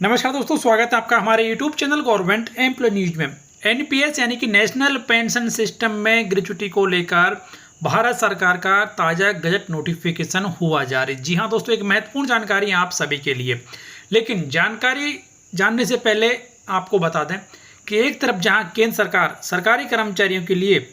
नमस्कार दोस्तों, स्वागत है आपका हमारे YouTube channel government employ news में। एनपीएस यानी कि नेशनल पेंशन सिस्टम में ग्रेच्युटी को लेकर भारत सरकार का ताज़ा गजट नोटिफिकेशन हुआ जारी। जी हां दोस्तों, एक महत्वपूर्ण जानकारी आप सभी के लिए। लेकिन जानकारी जानने से पहले आपको बता दें कि एक तरफ जहां केंद्र सरकार सरकारी कर्मचारियों के लिए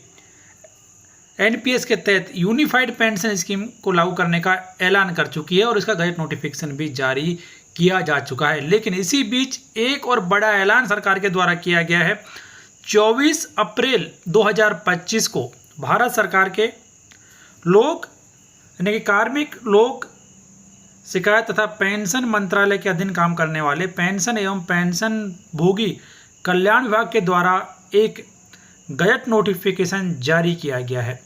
एनपीएस के तहत यूनिफाइड पेंशन स्कीम को लागू करने का ऐलान कर चुकी है और इसका गजट नोटिफिकेशन भी जारी किया जा चुका है, लेकिन इसी बीच एक और बड़ा ऐलान सरकार के द्वारा किया गया है। 24 अप्रैल 2025 को भारत सरकार के लोक यानी कि कार्मिक लोक शिकायत तथा पेंशन मंत्रालय के अधीन काम करने वाले पेंशन एवं पेंशन भोगी कल्याण विभाग के द्वारा एक गजट नोटिफिकेशन जारी किया गया है।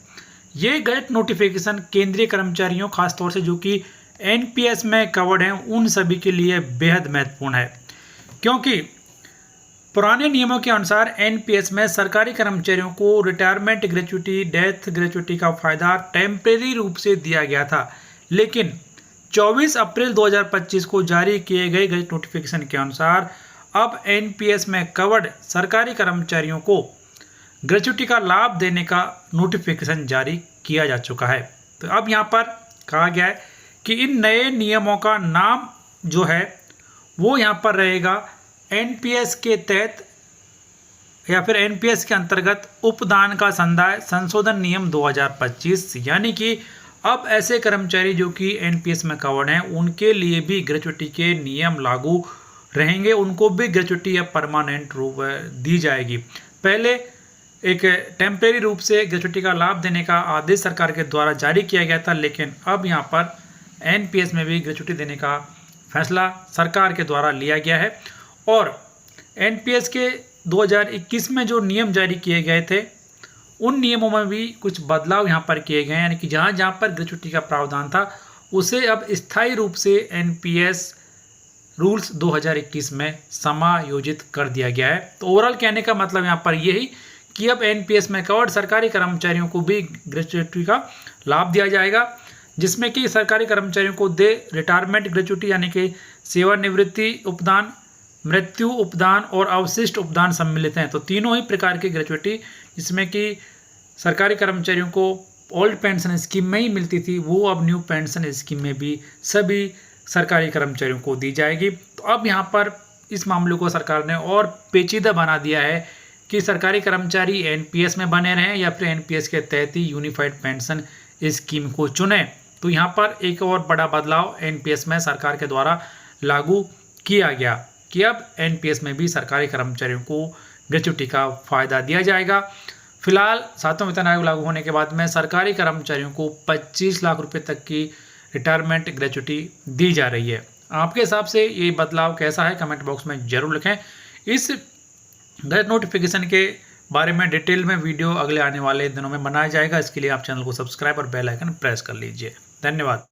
ये गजट नोटिफिकेशन केंद्रीय कर्मचारियों, खासतौर से जो कि एनपीएस में कवर्ड हैं, उन सभी के लिए बेहद महत्वपूर्ण है, क्योंकि पुराने नियमों के अनुसार एनपीएस में सरकारी कर्मचारियों को रिटायरमेंट ग्रेच्युटी, डेथ ग्रेच्युटी का फायदा टेम्परेरी रूप से दिया गया था। लेकिन 24 अप्रैल 2025 को जारी किए गए गजट नोटिफिकेशन के अनुसार अब एनपीएस में कवर्ड सरकारी कर्मचारियों को ग्रेच्युटी का लाभ देने का नोटिफिकेशन जारी किया जा चुका है। तो अब यहाँ पर कहा गया है कि इन नए नियमों का नाम जो है वो यहाँ पर रहेगा एनपीएस के तहत या फिर एनपीएस के अंतर्गत उपदान का संदाय संशोधन नियम 2025। यानी कि अब ऐसे कर्मचारी जो कि एनपीएस में कवर्ड हैं, उनके लिए भी ग्रेच्युटी के नियम लागू रहेंगे, उनको भी ग्रेच्युटी या परमानेंट रूप दी जाएगी। पहले एक टेम्परेरी रूप से ग्रेच्युटी का लाभ देने का आदेश सरकार के द्वारा जारी किया गया था, लेकिन अब यहाँ पर एनपीएस में भी ग्रेच्युटी देने का फैसला सरकार के द्वारा लिया गया है। और एनपीएस के 2021 में जो नियम जारी किए गए थे, उन नियमों में भी कुछ बदलाव यहाँ पर किए गए हैं। यानी कि जहाँ जहाँ पर ग्रेच्युटी का प्रावधान था, उसे अब स्थायी रूप से एनपीएस रूल्स 2021 में समायोजित कर दिया गया है। तो ओवरऑल कहने का मतलब यहाँ पर यही कि अब एनपीएस में कवर्ड सरकारी कर्मचारियों को भी ग्रेच्युटी का लाभ दिया जाएगा, जिसमें कि सरकारी कर्मचारियों को दे रिटायरमेंट ग्रेच्युटी यानी कि सेवानिवृत्ति उपदान, मृत्यु उपदान और अवशिष्ट उपदान सम्मिलित हैं। तो तीनों ही प्रकार की ग्रेच्युटी, जिसमें कि सरकारी कर्मचारियों को ओल्ड पेंशन स्कीम में ही मिलती थी, वो अब न्यू पेंशन स्कीम में भी सभी सरकारी कर्मचारियों को दी जाएगी। तो अब यहाँ पर इस मामले को सरकार ने और पेचीदा बना दिया है कि सरकारी कर्मचारी एनपीएस में बने रहें या फिर एनपीएस के तहत ही यूनिफाइड पेंशन स्कीम को चुनें। तो यहाँ पर एक और बड़ा बदलाव एनपीएस में सरकार के द्वारा लागू किया गया कि अब एनपीएस में भी सरकारी कर्मचारियों को ग्रेच्युटी का फायदा दिया जाएगा। फिलहाल 7वां वेतन आयोग लागू होने के बाद में सरकारी कर्मचारियों को 25 लाख रुपए तक की रिटायरमेंट ग्रेच्युटी दी जा रही है। आपके हिसाब से ये बदलाव कैसा है, कमेंट बॉक्स में जरूर लिखें। इस गजट नोटिफिकेशन के बारे में डिटेल में वीडियो अगले आने वाले दिनों में बनाया जाएगा। इसके लिए आप चैनल को सब्सक्राइब और बेल आइकन प्रेस कर लीजिए। धन्यवाद।